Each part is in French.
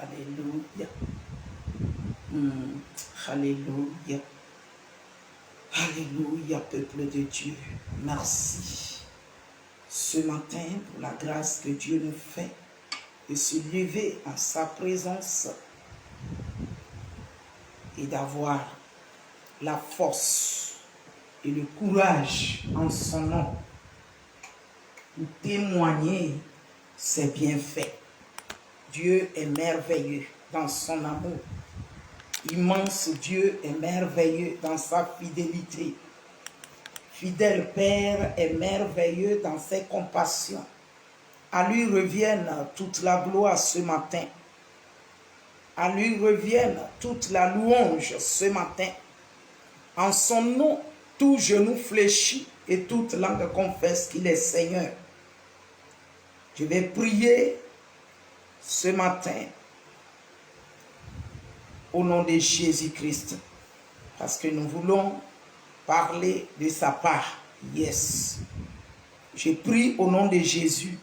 Alléluia. Alléluia. Alléluia, peuple de Dieu. Merci ce matin pour la grâce que Dieu nous fait de se lever en sa présence et d'avoir la force et le courage en son nom pour témoigner ses bienfaits. Dieu est merveilleux dans son amour. Immense Dieu est merveilleux dans sa fidélité. Fidèle Père est merveilleux dans ses compassions. À lui revienne toute la gloire ce matin. À lui revienne toute la louange ce matin. En son nom, tout genou fléchit et toute langue confesse qu'il est Seigneur. Je vais prier ce matin au nom de Jésus-Christ parce que nous voulons parler de sa part. Yes. Je prie au nom de Jésus.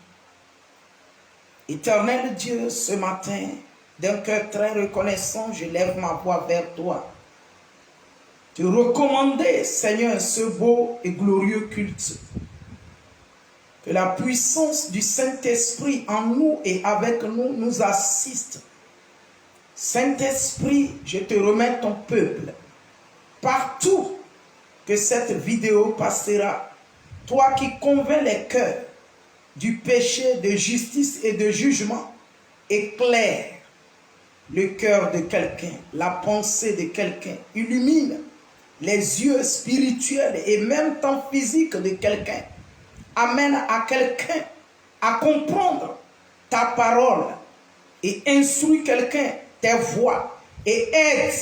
Éternel Dieu, ce matin, d'un cœur très reconnaissant, je lève ma voix vers toi. Te recommander, Seigneur, ce beau et glorieux culte. Que la puissance du Saint-Esprit en nous et avec nous nous assiste. Saint-Esprit, je te remets ton peuple. Partout que cette vidéo passera, toi qui convaincs les cœurs du péché, de justice et de jugement, éclaire le cœur de quelqu'un, la pensée de quelqu'un, illumine les yeux spirituels et même temps physique de quelqu'un. Amène à quelqu'un à comprendre ta parole et instruis quelqu'un tes voies et aide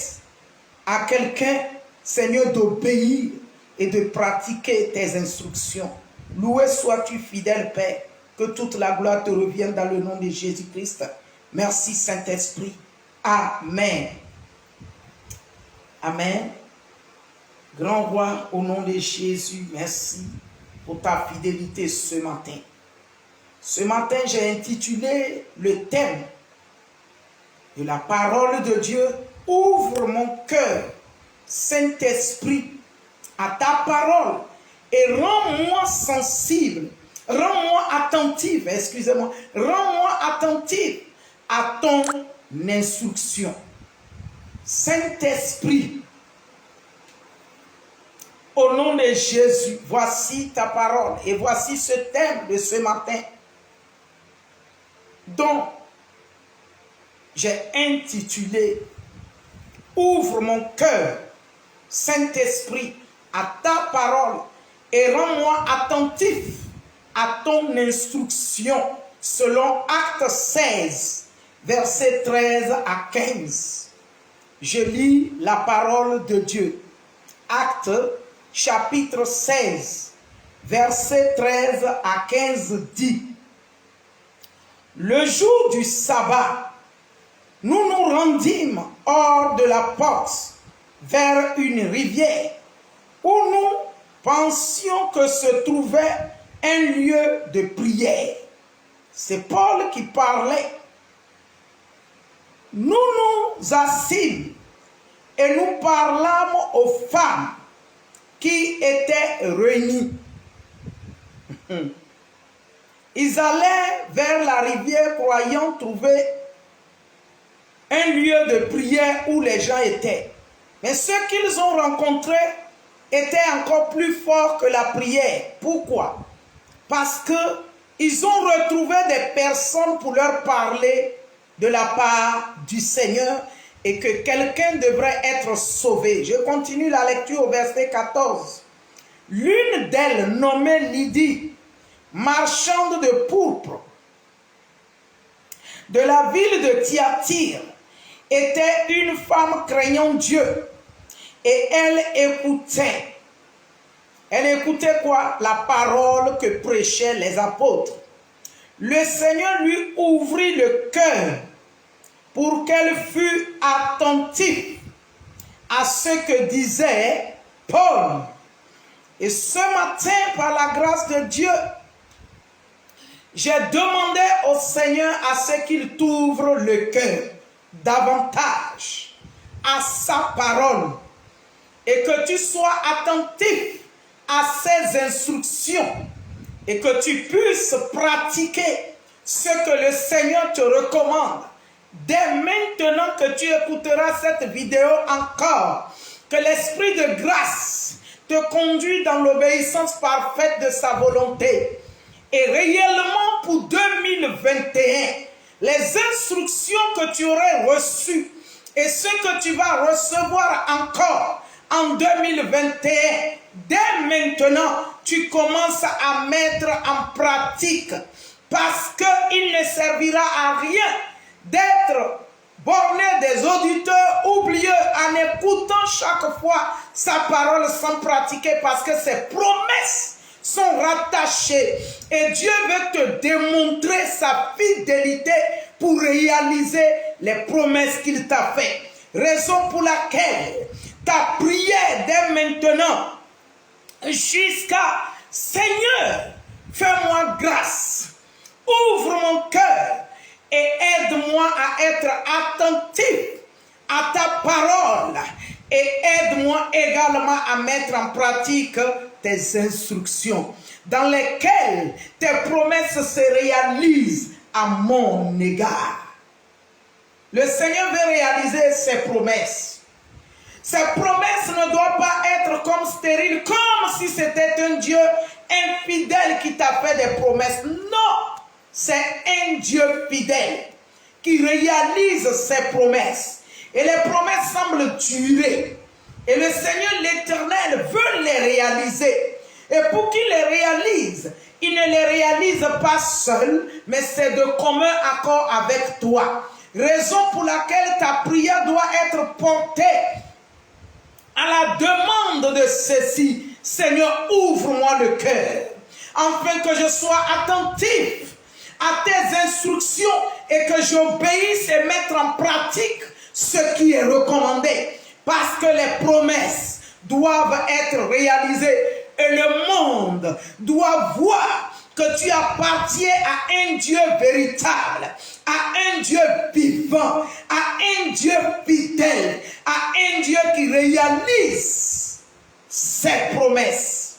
à quelqu'un, Seigneur, d'obéir et de pratiquer tes instructions. Loué sois-tu, fidèle Père, que toute la gloire te revienne dans le nom de Jésus-Christ. Merci Saint-Esprit. Amen. Amen. Grand roi, au nom de Jésus, merci pour ta fidélité ce matin. Ce matin, j'ai intitulé le thème de la parole de Dieu. Ouvre mon cœur, Saint-Esprit, à ta parole et rends-moi sensible, rends-moi attentive, excusez-moi, rends-moi attentive à ton instruction. Saint-Esprit, au nom de Jésus, voici ta parole et voici ce thème de ce matin dont j'ai intitulé « Ouvre mon cœur, Saint-Esprit, à ta parole et rends-moi attentif à ton instruction » selon Acte 16, versets 13 à 15. Je lis la parole de Dieu. Acte chapitre 16, versets 13 à 15 dit: Le jour du sabbat, nous nous rendîmes hors de la porte vers une rivière où nous pensions que se trouvait un lieu de prière. C'est Paul qui parlait. Nous nous assîmes et nous parlâmes aux femmes qui étaient réunies. Ils allaient vers la rivière croyant trouver un lieu de prière où les gens étaient. Mais ce qu'ils ont rencontré était encore plus fort que la prière. Pourquoi? Parce qu'ils ont retrouvé des personnes pour leur parler de la part du Seigneur et que quelqu'un devrait être sauvé. Je continue la lecture au verset 14. L'une d'elles, nommée Lydie, marchande de pourpre, de la ville de Thyatire, était une femme craignant Dieu et elle écoutait. Elle écoutait quoi? La parole que prêchaient les apôtres. Le Seigneur lui ouvrit le cœur pour qu'elle fût attentive à ce que disait Paul. Et ce matin, par la grâce de Dieu, j'ai demandé au Seigneur à ce qu'il t'ouvre le cœur davantage à sa parole et que tu sois attentif à ses instructions et que tu puisses pratiquer ce que le Seigneur te recommande. Dès maintenant que tu écouteras cette vidéo encore, que l'Esprit de grâce te conduit dans l'obéissance parfaite de sa volonté. Et réellement pour 2021, les instructions que tu aurais reçues et ce que tu vas recevoir encore en 2021, dès maintenant, tu commences à mettre en pratique parce qu'il ne servira à rien d'être borné des auditeurs oublieux en écoutant chaque fois sa parole sans pratiquer parce que ses promesses sont rattachées et Dieu veut te démontrer sa fidélité pour réaliser les promesses qu'il t'a faites. Raison pour laquelle ta prière dès maintenant jusqu'à Seigneur, fais-moi grâce, ouvre mon cœur et aide-moi à être attentif à ta parole et aide-moi également à mettre en pratique tes instructions dans lesquelles tes promesses se réalisent à mon égard. Le Seigneur veut réaliser ses promesses. Ces promesses ne doivent pas être comme stériles, comme si c'était un Dieu infidèle qui t'a fait des promesses. Non, c'est un Dieu fidèle qui réalise ses promesses. Et les promesses semblent durer. Et le Seigneur l'Éternel veut les réaliser. Et pour qu'il les réalise, il ne les réalise pas seul, mais c'est de commun accord avec toi. Raison pour laquelle ta prière doit être portée à la demande de ceci. Seigneur, ouvre-moi le cœur, afin que je sois attentif à tes instructions et que j'obéisse et mette en pratique ce qui est recommandé. Parce que les promesses doivent être réalisées et le monde doit voir que tu appartiens à un Dieu véritable, à un Dieu vivant, à un Dieu fidèle, à un Dieu qui réalise ses promesses.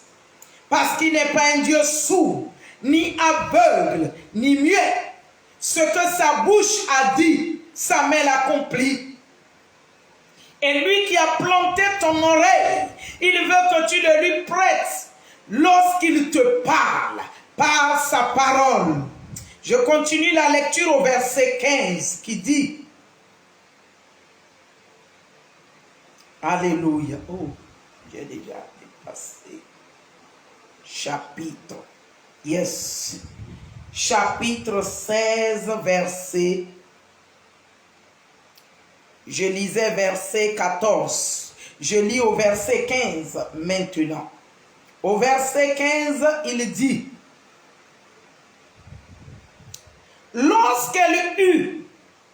Parce qu'il n'est pas un Dieu sourd, ni aveugle, ni muet. Ce que sa bouche a dit, sa main l'accomplit. Et lui qui a planté ton oreille, il veut que tu le lui prêtes lorsqu'il te parle par sa parole. Je continue la lecture au verset 15 qui dit, Alléluia. Oh, j'ai déjà dépassé. Chapitre. Yes. Chapitre 16, verset. Je lisais verset 14. Je lis au verset 15 maintenant. Au verset 15, il dit, lorsqu'elle eut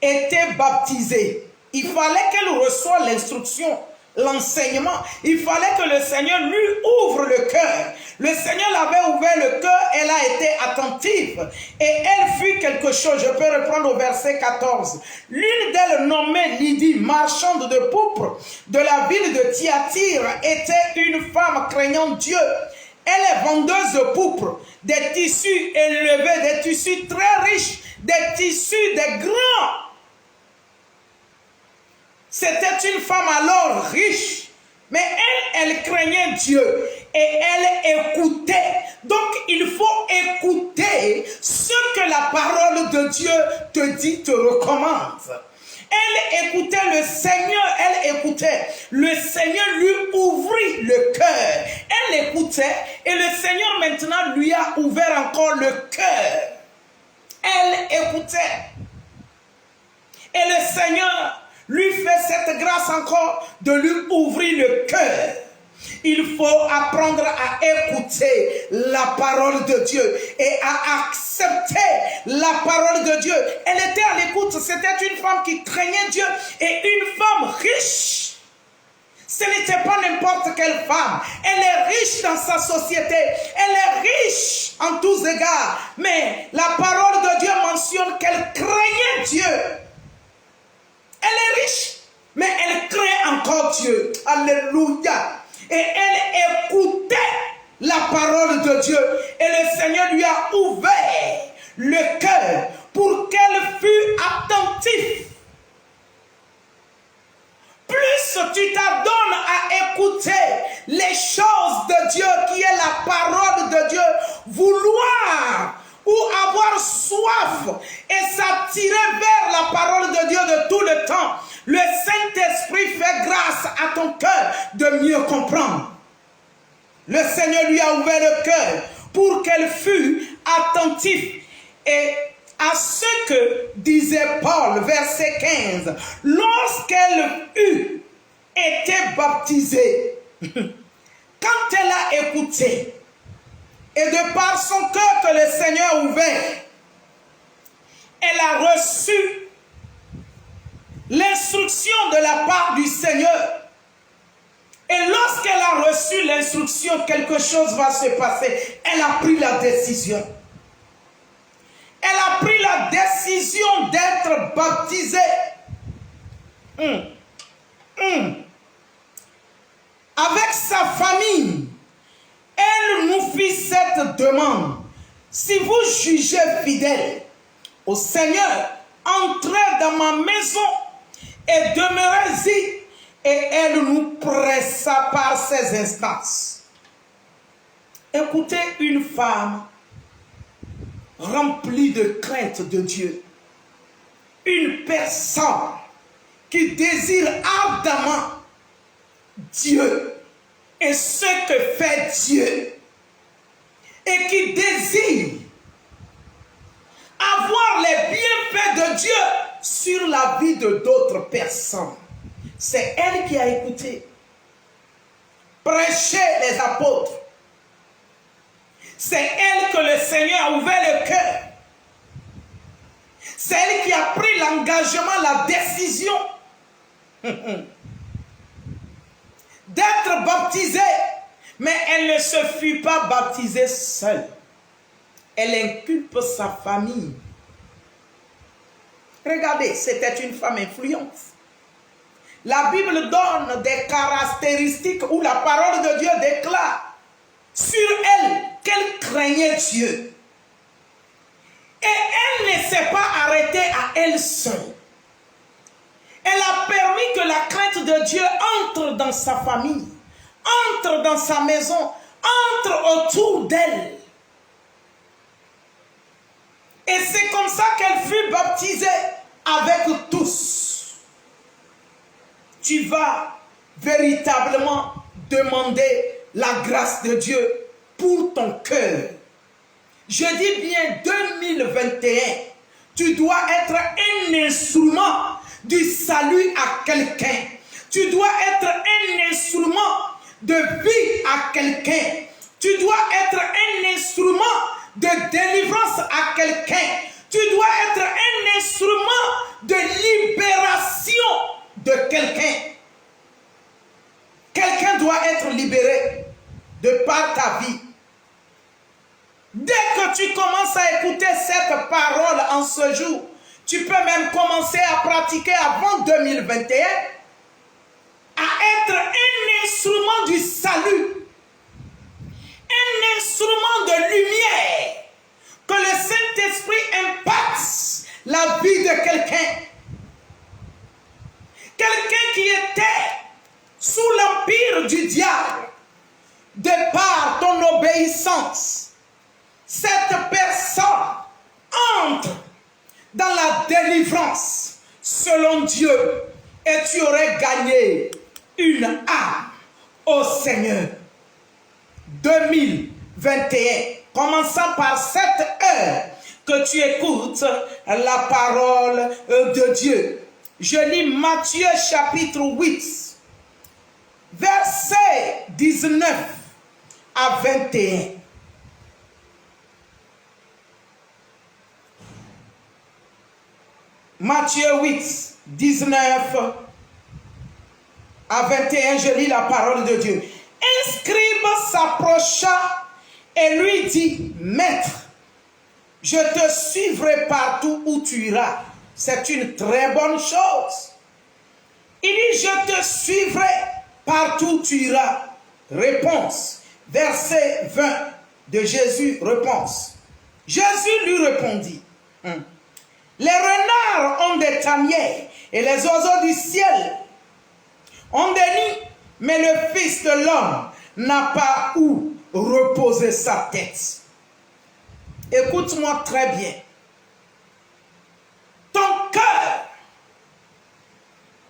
été baptisée, il fallait qu'elle reçoive l'instruction, l'enseignement. Il fallait que le Seigneur lui ouvre le cœur. Le Seigneur l'avait ouvert le cœur, elle a été attentive et elle fut quelque chose. Je peux reprendre au verset 14. L'une d'elles, nommée Lydie, marchande de pourpre de la ville de Thyatire, était une femme craignant Dieu. Elle est vendeuse de pourpre, des tissus élevés, des tissus très riches, des tissus des grands. C'était une femme alors riche, mais elle craignait Dieu et elle écoutait. Donc il faut écouter ce que la parole de Dieu te dit, te recommande. Elle écoutait le Seigneur, elle écoutait. Le Seigneur lui ouvrit le cœur. Elle écoutait et le Seigneur maintenant lui a ouvert encore le cœur. Elle écoutait. Et le Seigneur lui fait cette grâce encore de lui ouvrir le cœur. Il faut apprendre à écouter la parole de Dieu et à accepter la parole de Dieu. Elle était à l'écoute, c'était une femme qui craignait Dieu et une femme riche. Ce n'était pas n'importe quelle femme. Elle est riche dans sa société. Elle est riche en tous égards. Mais la parole de Dieu mentionne qu'elle craignait Dieu. Oh Dieu, alléluia. Et elle écoutait la parole de Dieu. Et le Seigneur lui a ouvert le cœur pour qu'elle fût attentive. Plus tu t'adonnes à écouter les choses de Dieu, qui est la parole de Dieu, vouloir ou avoir soif et s'attirer vers la parole de Dieu de tout le temps, le Saint-Esprit fait grâce à ton cœur de mieux comprendre. Le Seigneur lui a ouvert le cœur pour qu'elle fût attentive et à ce que disait Paul, verset 15, lorsqu'elle eut été baptisée, quand elle a écouté, et de par son cœur que le Seigneur a ouvert, elle a reçu l'instruction de la part du Seigneur. Et lorsqu'elle a reçu l'instruction, quelque chose va se passer. Elle a pris la décision. Elle a pris la décision d'être baptisée. Avec sa famille, elle nous fit cette demande. Si vous jugez fidèle au Seigneur, entrez dans ma maison et demeurez-y. Et elle nous pressa par ses instances. Écoutez une femme remplie de crainte de Dieu. Une personne qui désire ardemment Dieu et ce que fait Dieu. Et qui désire avoir les bienfaits de Dieu sur la vie de d'autres personnes. C'est elle qui a écouté. Prêcher les apôtres. C'est elle que le Seigneur a ouvert le cœur. C'est elle qui a pris l'engagement, la décision d'être baptisée. Mais elle ne se fut pas baptisée seule. Elle inculpe sa famille. Regardez, c'était une femme influente. La Bible donne des caractéristiques où la parole de Dieu déclare sur elle qu'elle craignait Dieu. Et elle ne s'est pas arrêtée à elle seule. Elle a permis que la crainte de Dieu entre dans sa famille, entre dans sa maison, entre autour d'elle. Et c'est comme ça qu'elle fut baptisée avec tous. Tu vas véritablement demander la grâce de Dieu pour ton cœur. Je dis bien 2021, tu dois être un instrument du salut à quelqu'un. Tu dois être un instrument de vie à quelqu'un. Tu dois être un instrument de délivrance à quelqu'un. Tu dois être un instrument de libération de quelqu'un. Quelqu'un doit être libéré de par ta vie. Dès que tu commences à écouter cette parole en ce jour, tu peux même commencer à pratiquer avant 2021, à être un instrument du salut, un instrument de lumière, que le Saint-Esprit impacte la vie de quelqu'un. Quelqu'un qui était sous l'empire du diable, de par ton obéissance, cette personne entre dans la délivrance selon Dieu et tu aurais gagné une âme au Seigneur. 2021, commençant par cette heure que tu écoutes la parole de Dieu. Je lis Matthieu chapitre 8, verset 19 à 21. Matthieu 8, 19 à 21, je lis la parole de Dieu. Un scribe s'approcha et lui dit, Maître, je te suivrai partout où tu iras. C'est une très bonne chose. Il dit, je te suivrai partout où tu iras. Réponse, verset 20 de Jésus, réponse. Jésus lui répondit, les renards ont des tanières et les oiseaux du ciel ont des nids, mais le Fils de l'homme n'a pas où reposer sa tête. Écoute-moi très bien. Ton cœur,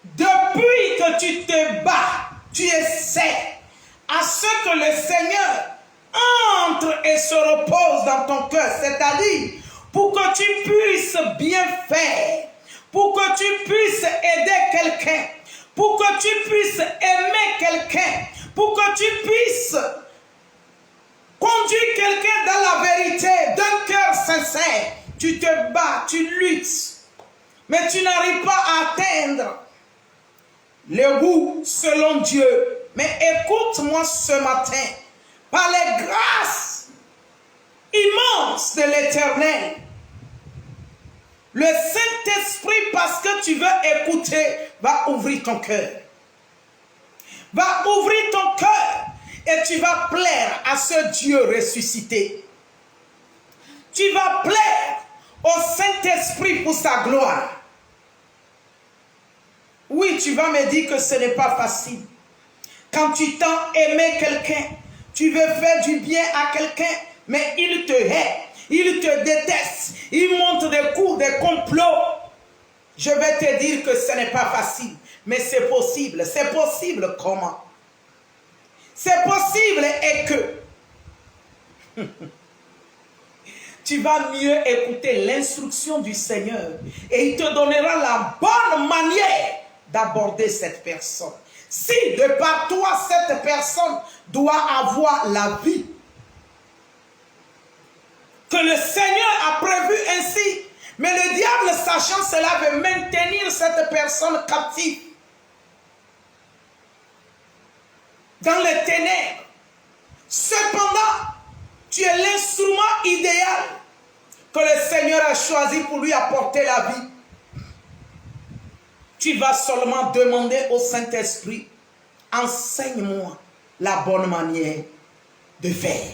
depuis que tu te bats, tu essaies à ce que le Seigneur entre et se repose dans ton cœur, c'est-à-dire pour que tu puisses bien faire, pour que tu puisses aider quelqu'un, pour que tu puisses aimer quelqu'un, pour que tu puisses conduire quelqu'un dans la vérité, d'un cœur sincère. Tu te bats, tu luttes, mais tu n'arrives pas à atteindre le goût selon Dieu. Mais écoute-moi ce matin, par les grâces immenses de l'Éternel, le Saint-Esprit, parce que tu veux écouter, va ouvrir ton cœur. Va ouvrir ton cœur et tu vas plaire à ce Dieu ressuscité. Tu vas plaire au Saint-Esprit pour sa gloire. Oui, tu vas me dire que ce n'est pas facile. Quand tu t'en aimé quelqu'un, tu veux faire du bien à quelqu'un, mais il te hait, il te déteste, il monte des coups, des complots. Je vais te dire que ce n'est pas facile, mais c'est possible. C'est possible comment? C'est possible et que tu vas mieux écouter l'instruction du Seigneur et il te donnera la bonne manière d'aborder cette personne. Si de par toi, cette personne doit avoir la vie que le Seigneur a prévu ainsi, mais le diable, sachant cela, veut maintenir cette personne captive dans les ténèbres. Cependant, tu es l'instrument idéal que le Seigneur a choisi pour lui apporter la vie. Tu vas seulement demander au Saint-Esprit, enseigne-moi la bonne manière de faire.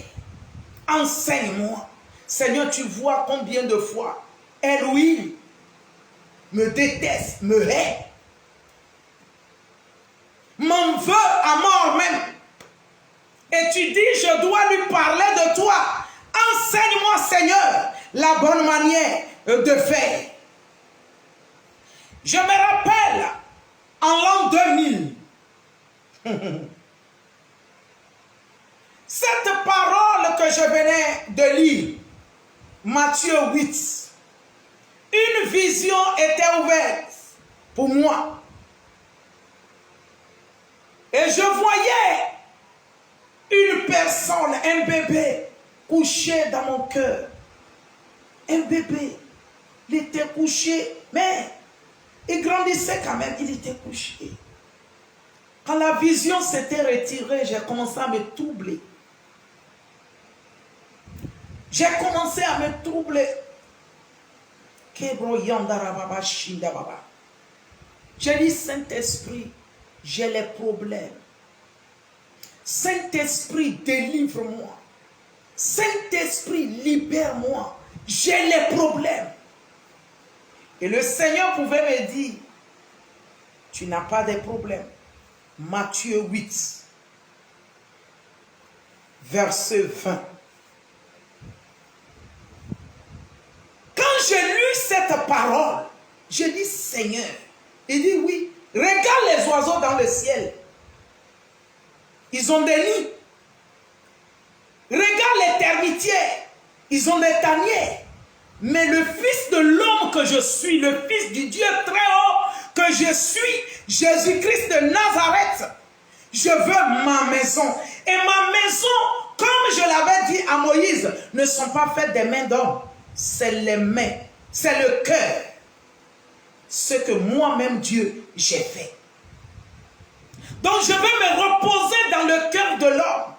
Enseigne-moi. Seigneur, tu vois combien de fois Elohim me déteste, me hait, m'en veut à mort même. Et tu dis, je dois lui parler de toi. Enseigne-moi, Seigneur, la bonne manière de faire. Je me rappelle, en l'an 2000, cette parole que je venais de lire, Matthieu 8, une vision était ouverte pour moi. Et je voyais une personne, un bébé, couché dans mon cœur. Un bébé, il était couché, mais il grandissait quand même, il était couché. Quand la vision s'était retirée, j'ai commencé à me troubler. J'ai commencé à me troubler. J'ai dit, Saint-Esprit, j'ai les problèmes. Saint-Esprit, délivre-moi. Saint-Esprit, libère-moi. J'ai les problèmes. Et le Seigneur pouvait me dire, tu n'as pas de problème. Matthieu 8, verset 20. Quand j'ai lu cette parole, j'ai dit, Seigneur, il dit oui, regarde les oiseaux dans le ciel. Ils ont des nids. Regarde les termitières. Ils ont des tanières. Mais le Fils de l'homme que je suis, le Fils du Dieu très haut que je suis, Jésus-Christ de Nazareth, je veux ma maison. Et ma maison, comme je l'avais dit à Moïse, ne sont pas faites des mains d'homme. C'est les mains, c'est le cœur. Ce que moi-même, Dieu, j'ai fait. Donc je vais me reposer dans le cœur de l'homme.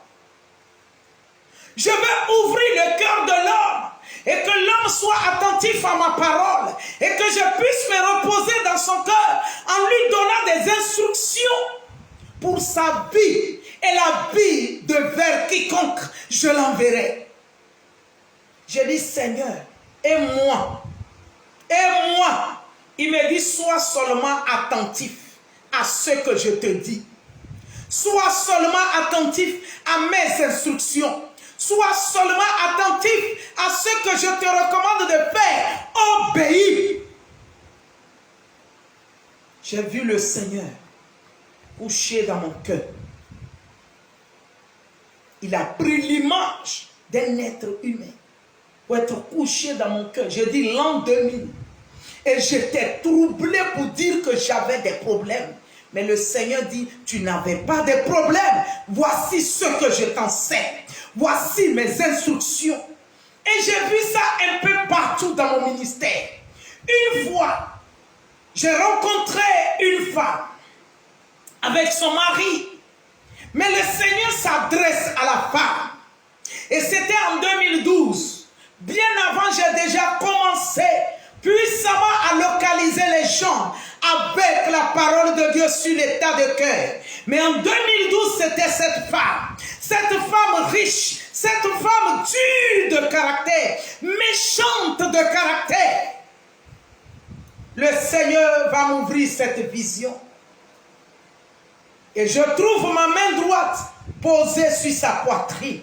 Je vais ouvrir le cœur de l'homme. Et que l'homme soit attentif à ma parole. Et que je puisse me reposer dans son cœur en lui donnant des instructions pour sa vie et la vie de vers quiconque je l'enverrai. J'ai dit, Seigneur, et moi, il me dit, sois seulement attentif à ce que je te dis. Sois seulement attentif à mes instructions. Sois seulement attentif à ce que je te recommande de faire. Obéis. J'ai vu le Seigneur couché dans mon cœur. Il a pris l'image d'un être humain pour être couché dans mon cœur. J'ai dit l'an 2000. Et j'étais troublé pour dire que j'avais des problèmes. Mais le Seigneur dit, tu n'avais pas de problème. Voici ce que je t'enseigne. Voici mes instructions. Et j'ai vu ça un peu partout dans mon ministère. Une fois, j'ai rencontré une femme avec son mari. Mais le Seigneur s'adresse à la femme. Et c'était en 2012. Bien avant, j'ai déjà commencé puissamment à localiser les gens avec la parole de Dieu sur l'état de cœur. Mais en 2012, c'était cette femme riche, cette femme dure de caractère, méchante de caractère. Le Seigneur va m'ouvrir cette vision. Et je trouve ma main droite posée sur sa poitrine.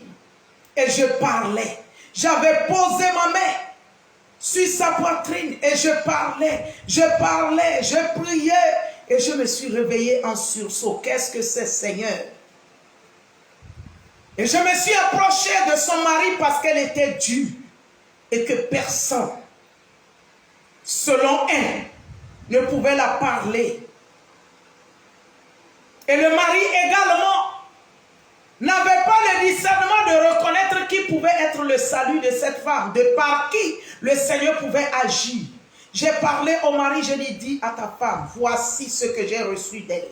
Et je parlais. J'avais posé ma main sur sa poitrine et je parlais, je priais et je me suis réveillé en sursaut. Qu'est-ce que c'est, Seigneur? Et je me suis approché de son mari parce qu'elle était dure et que personne, selon elle, ne pouvait la parler. Et le mari également n'avait pas le discernement de reconnaître qui pouvait être le salut de cette femme, de par qui le Seigneur pouvait agir. J'ai parlé au mari, je lui ai dit à ta femme, voici ce que j'ai reçu d'elle.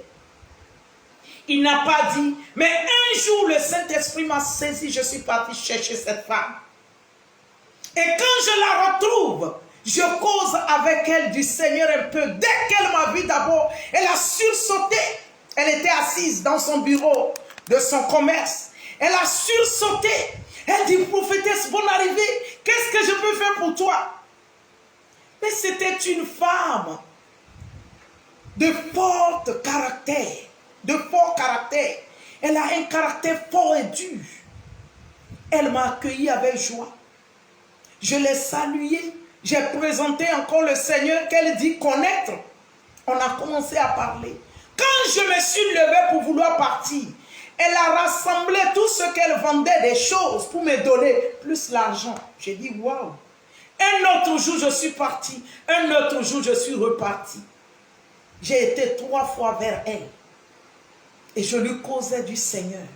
Il n'a pas dit, mais un jour le Saint-Esprit m'a saisi, je suis parti chercher cette femme. Et quand je la retrouve, je cause avec elle du Seigneur un peu. Dès qu'elle m'a vu d'abord, elle a sursauté. Elle était assise dans son bureau de son commerce. Elle a sursauté. Elle dit, prophétesse, bonne arrivée. Qu'est-ce que je peux faire pour toi? Mais c'était une femme de fort caractère. De fort caractère. Elle a un caractère fort et dur. Elle m'a accueilli avec joie. Je l'ai saluée. J'ai présenté encore le Seigneur qu'elle dit connaître. On a commencé à parler. Quand je me suis levé pour vouloir partir, elle a rassemblé tout ce qu'elle vendait des choses pour me donner plus l'argent. J'ai dit waouh. Un autre jour je suis parti. Un autre jour je suis reparti. J'ai été 3 fois vers elle. Et je lui causais du Seigneur.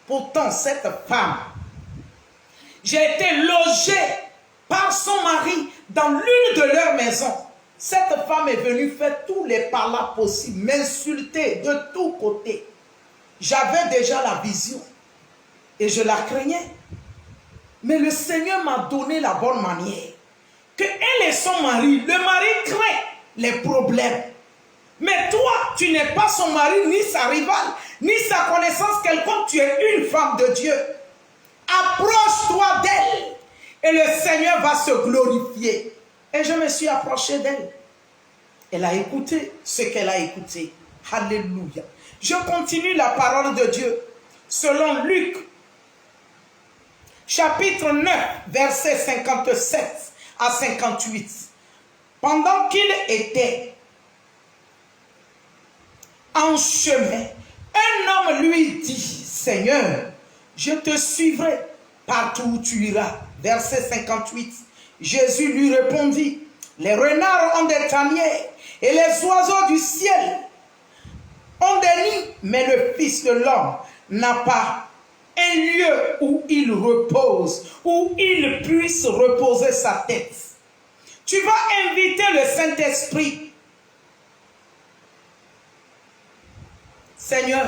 Pourtant cette femme, j'ai été logé par son mari dans l'une de leurs maisons. Cette femme est venue faire tous les palas possibles, m'insulter de tous côtés. J'avais déjà la vision et je la craignais. Mais le Seigneur m'a donné la bonne manière. Que elle et son mari, le mari craint les problèmes. Mais toi, tu n'es pas son mari, ni sa rivale, ni sa connaissance quelconque. Tu es une femme de Dieu. Approche-toi d'elle et le Seigneur va se glorifier. Et je me suis approché d'elle. Elle a écouté ce qu'elle a écouté. Alléluia. Je continue la parole de Dieu selon Luc, chapitre 9, versets 57 à 58. Pendant qu'il était en chemin, un homme lui dit, Seigneur, je te suivrai partout où tu iras. Verset 58. Jésus lui répondit, les renards ont des tanières et les oiseaux du ciel ont des nids, mais le Fils de l'homme n'a pas un lieu où il repose, où il puisse reposer sa tête. Tu vas inviter le Saint-Esprit. Seigneur,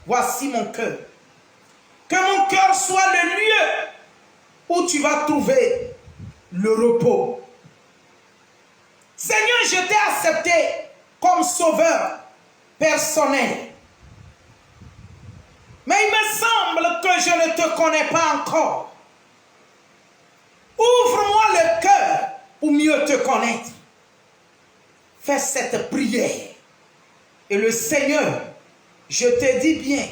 voici mon cœur. Que mon cœur soit le lieu où tu vas trouver le repos. Seigneur, je t'ai accepté comme sauveur personnel. Mais il me semble que je ne te connais pas encore. Ouvre-moi le cœur pour mieux te connaître. Fais cette prière. Et le Seigneur, je te dis bien,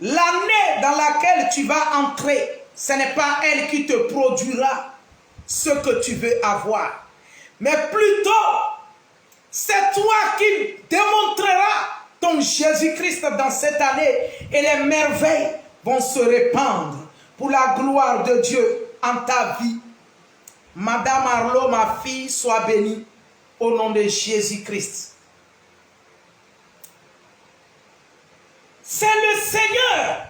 l'année dans laquelle tu vas entrer, ce n'est pas elle qui te produira ce que tu veux avoir. Mais plutôt, c'est toi qui démontreras ton Jésus-Christ dans cette année. Et les merveilles vont se répandre pour la gloire de Dieu en ta vie. Madame Arlo, ma fille, sois bénie au nom de Jésus-Christ. C'est le Seigneur,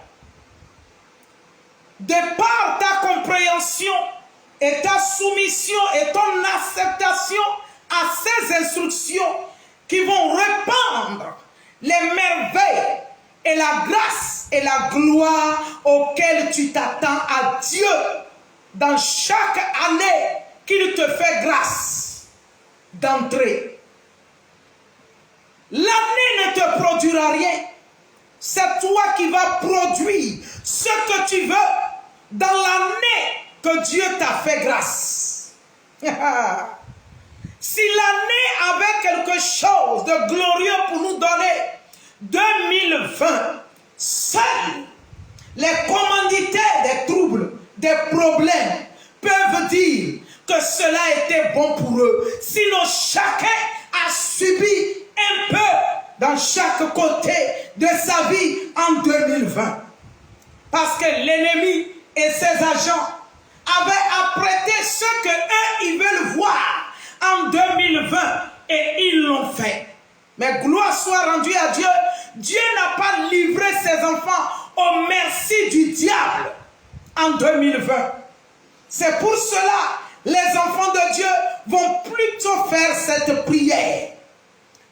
de par ta compréhension et ta soumission et ton acceptation à ces instructions qui vont répandre les merveilles et la grâce et la gloire auxquelles tu t'attends à Dieu dans chaque année qu'il te fait grâce d'entrer. L'année ne te produira rien. C'est toi qui vas produire ce que tu veux dans l'année que Dieu t'a fait grâce. Si l'année avait quelque chose de glorieux pour nous donner, 2020, seuls les commanditaires des troubles, des problèmes, peuvent dire que cela était bon pour eux. Sinon, chacun a subi un peu dans chaque côté de sa vie en 2020. Parce que l'ennemi et ses agents avaient apprêté ce que eux, ils veulent voir en 2020 et ils l'ont fait. Mais gloire soit rendue à Dieu. Dieu n'a pas livré ses enfants au merci du diable en 2020. C'est pour cela les enfants de Dieu vont plutôt faire cette prière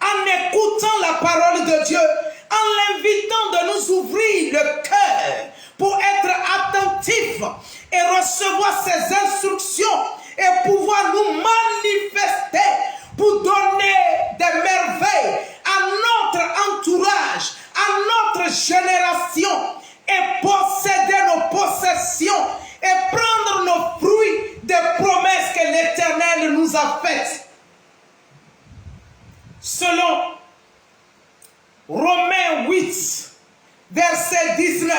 en écoutant la parole de Dieu, en l'invitant de nous ouvrir le cœur pour être attentifs et recevoir ses instructions et pouvoir nous manifester pour donner des merveilles à notre entourage, à notre génération et posséder nos possessions et prendre nos fruits des promesses que l'Éternel nous a faites. Selon Romains 8, verset 19,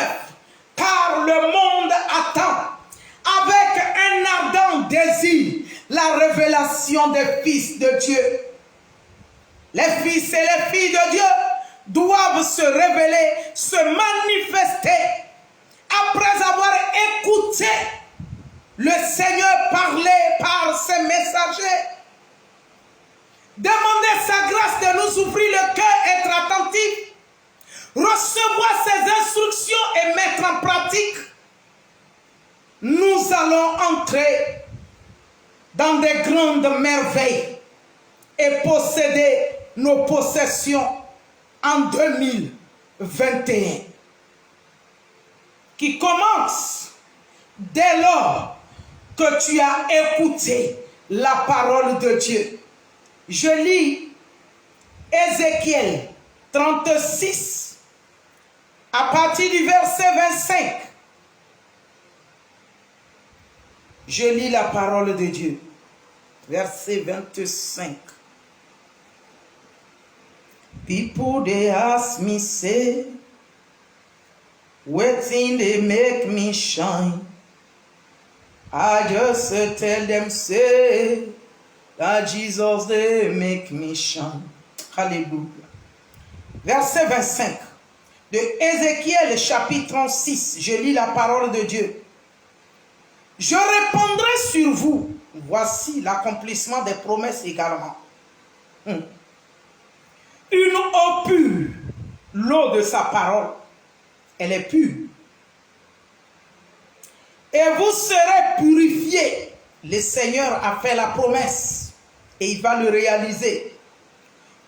car le monde attend avec un ardent désir la révélation des fils de Dieu. Les fils et les filles de Dieu doivent se révéler, se manifester après avoir écouté le Seigneur parler par ses messagers. Demander sa grâce de nous ouvrir le cœur, être attentif, recevoir ses instructions et mettre en pratique. Nous allons entrer dans des grandes merveilles et posséder nos possessions en 2021 qui commence dès lors que tu as écouté la parole de Dieu. Je lis Ézéchiel 36 à partir du verset 25. Je lis la parole de Dieu. Verset 25. People they ask me, say, waiting they make me shine. I just tell them, say, that Jesus they make me shine. Alléluia. Verset 25 de Ézéchiel chapitre 36. Je lis la parole de Dieu. Je répandrai sur vous, voici l'accomplissement des promesses également. Une eau pure, l'eau de sa parole, elle est pure. Et vous serez purifiés. Le Seigneur a fait la promesse et il va le réaliser.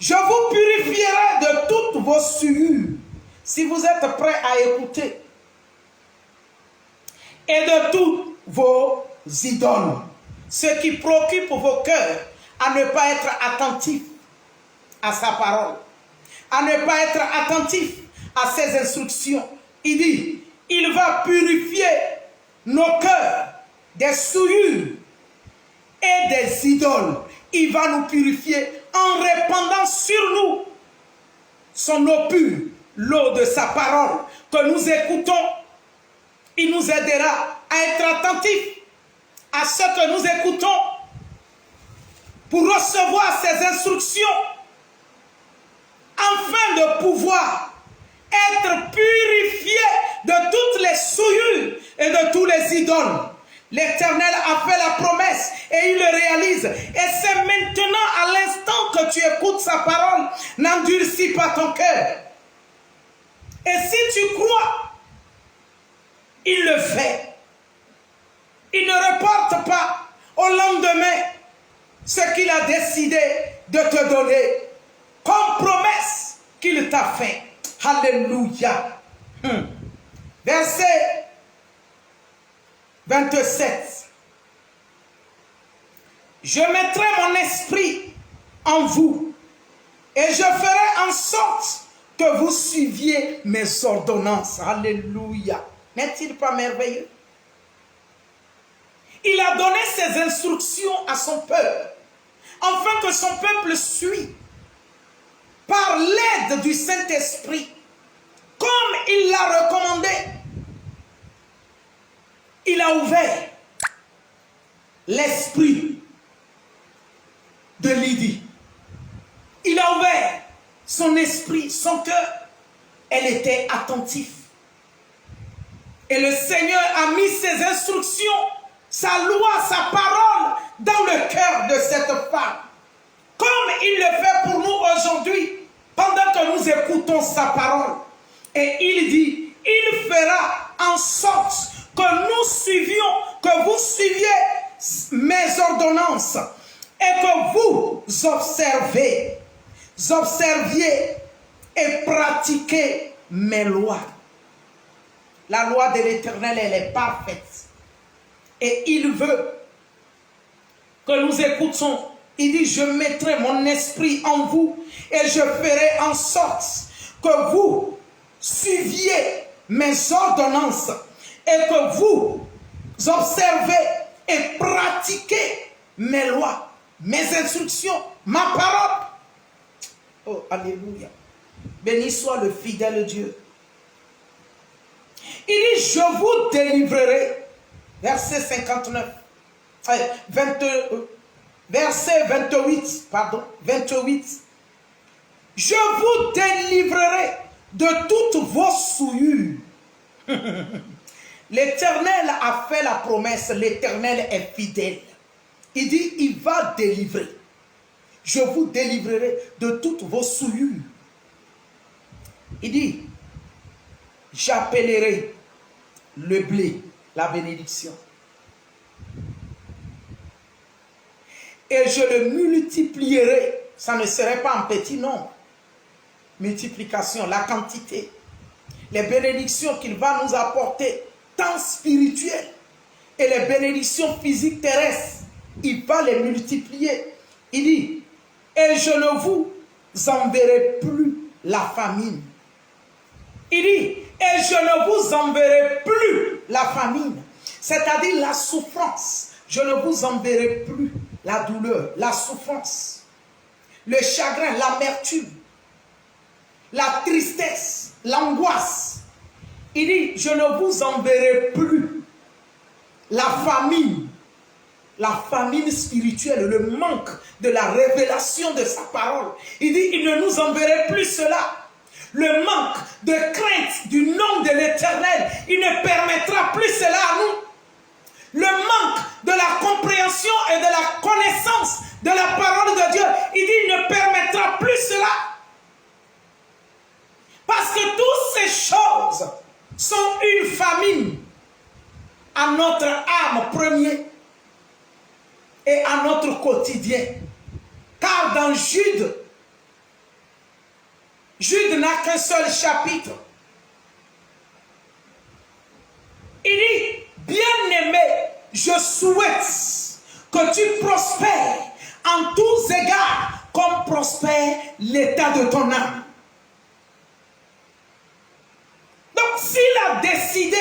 Je vous purifierai de toutes vos souillures si vous êtes prêts à écouter. Et de toutes vos idoles, ce qui préoccupe vos cœurs à ne pas être attentifs à sa parole, à ne pas être attentifs à ses instructions. il dit, il va purifier nos cœurs des souillures et des idoles. Il va nous purifier en répandant sur nous son eau pure, l'eau de sa parole que nous écoutons. Il nous aidera à être attentifs à ce que nous écoutons pour recevoir ses instructions afin de pouvoir être purifié de toutes les souillures et de tous les idoles. L'Éternel a fait la promesse et il le réalise. Et c'est maintenant, à l'instant que tu écoutes sa parole, n'endurcis pas ton cœur. Et si tu crois, il le fait. Il ne reporte pas au lendemain ce qu'il a décidé de te donner comme promesse qu'il t'a fait. Alléluia. Verset 27. Je mettrai mon esprit en vous et je ferai en sorte que vous suiviez mes ordonnances. Alléluia. N'est-il pas merveilleux? Il a donné ses instructions à son peuple, afin que son peuple suit par l'aide du Saint-Esprit, comme il l'a recommandé. Il a ouvert l'esprit de Lydie. Il a ouvert son esprit, son cœur. Elle était attentive. Et le Seigneur a mis ses instructions, sa loi, sa parole dans le cœur de cette femme. Comme il le fait pour nous aujourd'hui, pendant que nous écoutons sa parole. Et il dit, il fera en sorte que nous suivions, que vous suiviez mes ordonnances et que vous observiez et pratiquez mes lois. La loi de l'Éternel, elle est parfaite. Et il veut que nous écoutons. Il dit, je mettrai mon esprit en vous et je ferai en sorte que vous suiviez mes ordonnances et que vous observez et pratiquez mes lois, mes instructions, ma parole. Oh, alléluia. Béni soit le fidèle Dieu. Il dit, je vous délivrerai. Verset 59. Verset 28. Pardon. 28. Je vous délivrerai de toutes vos souillures. L'Éternel a fait la promesse. L'Éternel est fidèle. Il dit, il va délivrer. Je vous délivrerai de toutes vos souillures. Il dit, j'appellerai le blé, la bénédiction. Et je le multiplierai. Ça ne serait pas en petit nombre. Multiplication, la quantité. Les bénédictions qu'il va nous apporter, tant spirituelles, et les bénédictions physiques terrestres, il va les multiplier. Il dit, et je ne vous enverrai plus la famine. Il dit, et je ne vous enverrai plus la famine, c'est-à-dire la souffrance. Je ne vous enverrai plus la douleur, la souffrance, le chagrin, l'amertume, la tristesse, l'angoisse. Il dit, je ne vous enverrai plus la famine spirituelle, le manque de la révélation de sa parole. Il dit, il ne nous enverrait plus cela. Le manque de crainte du nom de l'Éternel, il ne permettra plus cela à nous. Le manque de la compréhension et de la connaissance de la parole de Dieu, il dit, il ne permettra plus cela. Parce que toutes ces choses sont une famine à notre âme premier et à notre quotidien. Car dans Jude n'a qu'un seul chapitre. Il dit, bien-aimé, je souhaite que tu prospères en tous égards comme prospère l'état de ton âme. Donc s'il a décidé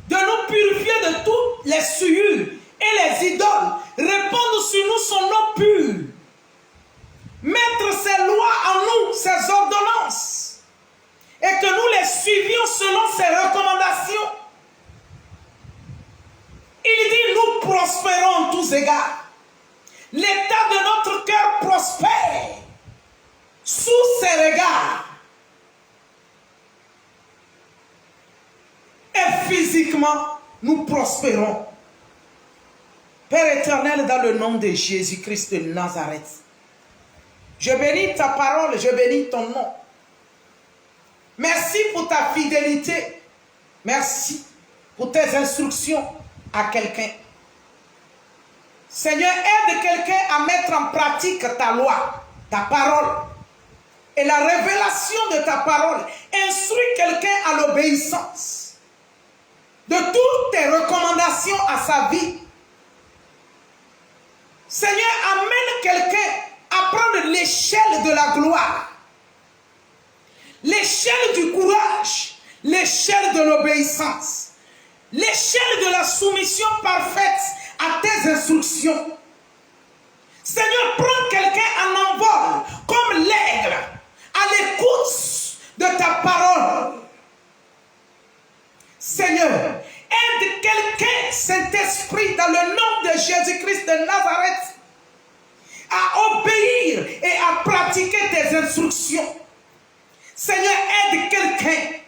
de nous purifier de toutes les souillures et les idoles, répandre sur nous son eau pure, mettre ses lois en nous, ses ordonnances, et que nous les suivions selon ses recommandations. Il dit, nous prospérons en tous égards. L'état de notre cœur prospère sous ses regards. Et physiquement, nous prospérons. Père éternel, dans le nom de Jésus-Christ de Nazareth, je bénis ta parole, je bénis ton nom. Merci pour ta fidélité. Merci pour tes instructions à quelqu'un. Seigneur, aide quelqu'un à mettre en pratique ta loi, ta parole. Et la révélation de ta parole instruit quelqu'un à l'obéissance de toutes tes recommandations à sa vie. Seigneur, amène quelqu'un à prendre l'échelle de la gloire, l'échelle du courage, l'échelle de l'obéissance, l'échelle de la soumission parfaite à tes instructions. Seigneur, prends quelqu'un en envol comme l'aigle à l'écoute de ta parole. Seigneur, aide quelqu'un, Saint-Esprit, dans le nom de Jésus-Christ de Nazareth, à obéir et à pratiquer tes instructions. Seigneur, aide quelqu'un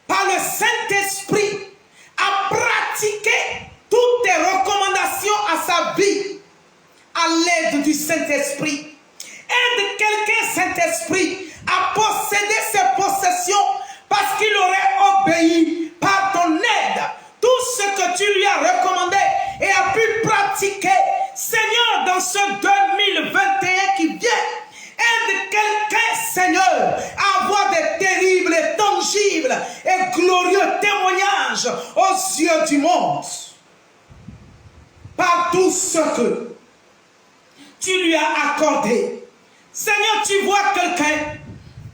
par le Saint-Esprit à pratiquer toutes tes recommandations à sa vie à l'aide du Saint-Esprit. Aide quelqu'un, Saint-Esprit, à posséder ses possessions parce qu'il aurait obéi par ton aide tout ce que tu lui as recommandé et a pu pratiquer. Seigneur, dans ce 2021 qui vient, aide quelqu'un, Seigneur, à avoir des terribles, et tangibles et glorieux témoignages aux yeux du monde par tout ce que tu lui as accordé. Seigneur, tu vois quelqu'un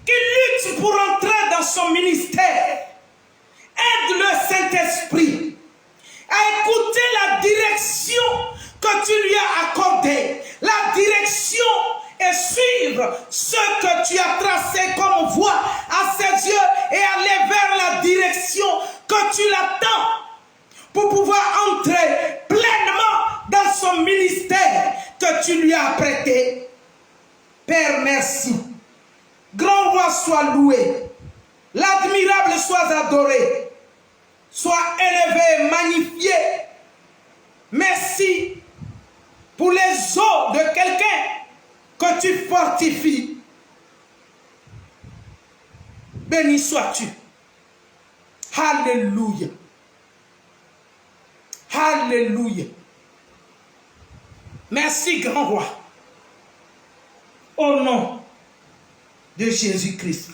qui lutte pour entrer dans son ministère. Aide le Saint-Esprit à écouter la direction que tu lui as accordée, la direction et suivre ce que tu as tracé comme voie à ses yeux et aller vers la direction que tu l'attends pour pouvoir entrer pleinement dans son ministère que tu lui as prêté. Père, merci. Grand roi, sois loué. L'admirable soit adoré. Sois élevé, magnifié. Merci pour les os de quelqu'un que tu fortifies. Béni sois-tu. Alléluia. Alléluia. Merci, grand roi. Au nom de Jésus-Christ.